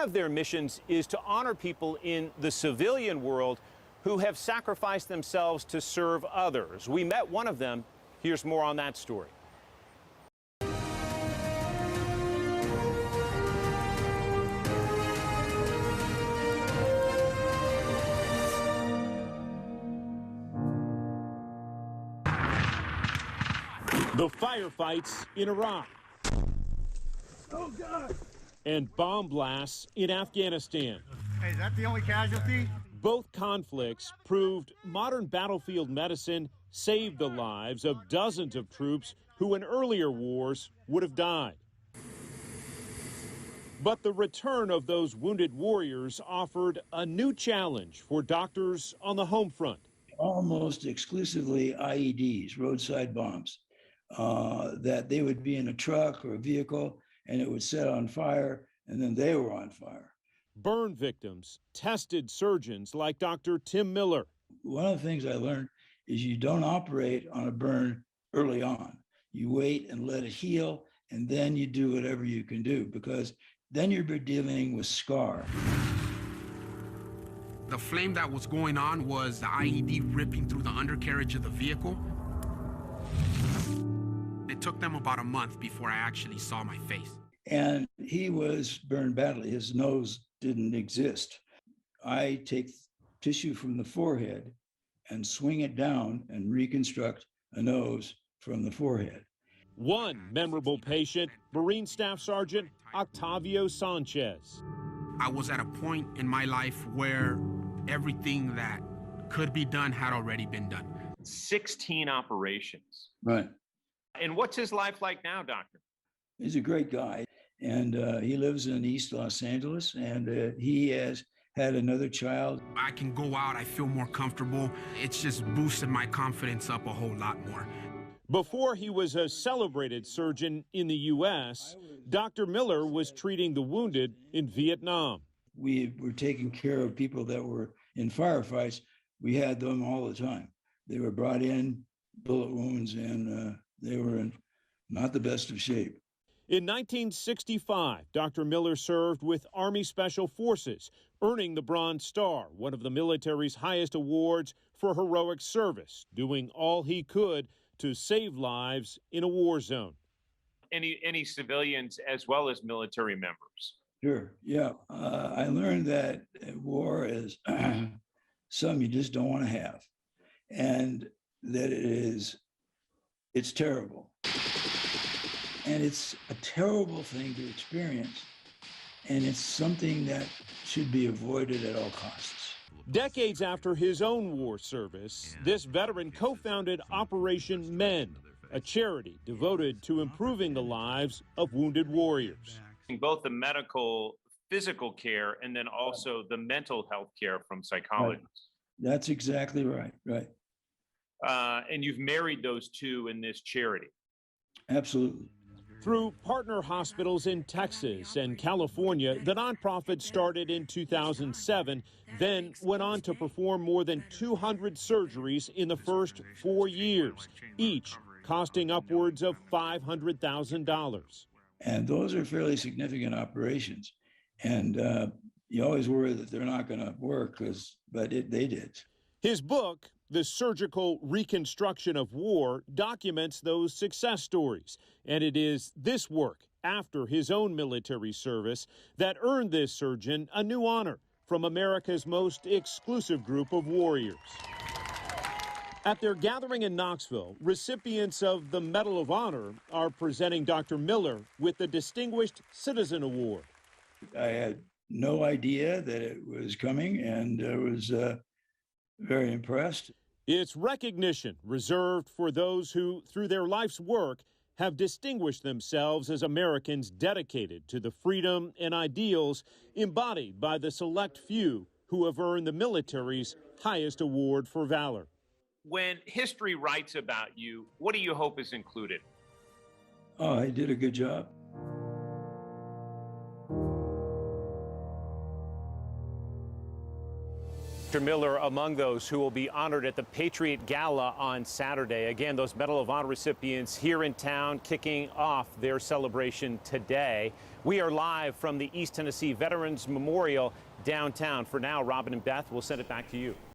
One of their missions is to honor people in the civilian world who have sacrificed themselves to serve others. We met one of them. Here's more on that story. The firefights in Iraq. Oh, God. And bomb blasts in Afghanistan. Hey, is that the only casualty? Both conflicts proved modern battlefield medicine saved the lives of dozens of troops who in earlier wars would have died. But the return of those wounded warriors offered a new challenge for doctors on the home front. Almost exclusively IEDs, roadside bombs, that they would be in a truck or a vehicle and it would set on fire, and then they were on fire. Burn victims tested surgeons like Dr. Tim Miller. One of the things I learned is you don't operate on a burn early on. You wait and let it heal, and then you do whatever you can do, because then you're dealing with scar. The flame that was going on was the IED ripping through the undercarriage of the vehicle. It took them about a month before I actually saw my face. And he was burned badly. His nose didn't exist. I take tissue from the forehead and swing it down and reconstruct a nose from the forehead. One memorable patient, Marine Staff Sergeant Octavio Sanchez. I was at a point in my life where everything that could be done had already been done. 16 operations. Right. And what's his life like now, doctor? He's a great guy, and he lives in East Los Angeles, and he has had another child. I can go out, I feel more comfortable. It's just boosted my confidence up a whole lot more. Before he was a celebrated surgeon in the U.S., Dr. Miller was treating the wounded in Vietnam. We were taking care of people that were in firefights. We had them all the time. They were brought in, bullet wounds, and they were in not the best of shape. In 1965, Dr. Miller served with Army Special Forces, earning the Bronze Star, one of the military's highest awards for heroic service, doing all he could to save lives in a war zone. Any civilians as well as military members? Sure, yeah. I learned that war is something you just don't want to have, and that it's terrible. And it's a terrible thing to experience, and it's something that should be avoided at all costs. Decades after his own war service, this veteran co-founded Operation Mend, a charity devoted to improving the lives of wounded warriors. Both the medical, physical care, and then also the mental health care from psychologists. Right. That's exactly right, right. And you've married those two in this charity. Absolutely. Through partner hospitals in Texas and California, the nonprofit started in 2007, then went on to perform more than 200 surgeries in the first 4 years, each costing upwards of $500,000. And those are fairly significant operations. And you always worry that they're not going to work, but they did. His book, The Surgical Reconstruction of War, documents those success stories. And it is this work, after his own military service, that earned this surgeon a new honor from America's most exclusive group of warriors. At their gathering in Knoxville, recipients of the Medal of Honor are presenting Dr. Miller with the Distinguished Citizen Award. I had no idea that it was coming, and I was very impressed. It's recognition reserved for those who, through their life's work, have distinguished themselves as Americans dedicated to the freedom and ideals embodied by the select few who have earned the military's highest award for valor. When history writes about you, what do you hope is included? Oh, I did a good job. Miller among those who will be honored at the Patriot Gala on Saturday. Again, those Medal of Honor recipients here in town kicking off their celebration today. We are live from the East Tennessee Veterans Memorial downtown. For now, Robin and Beth, we'll send it back to you.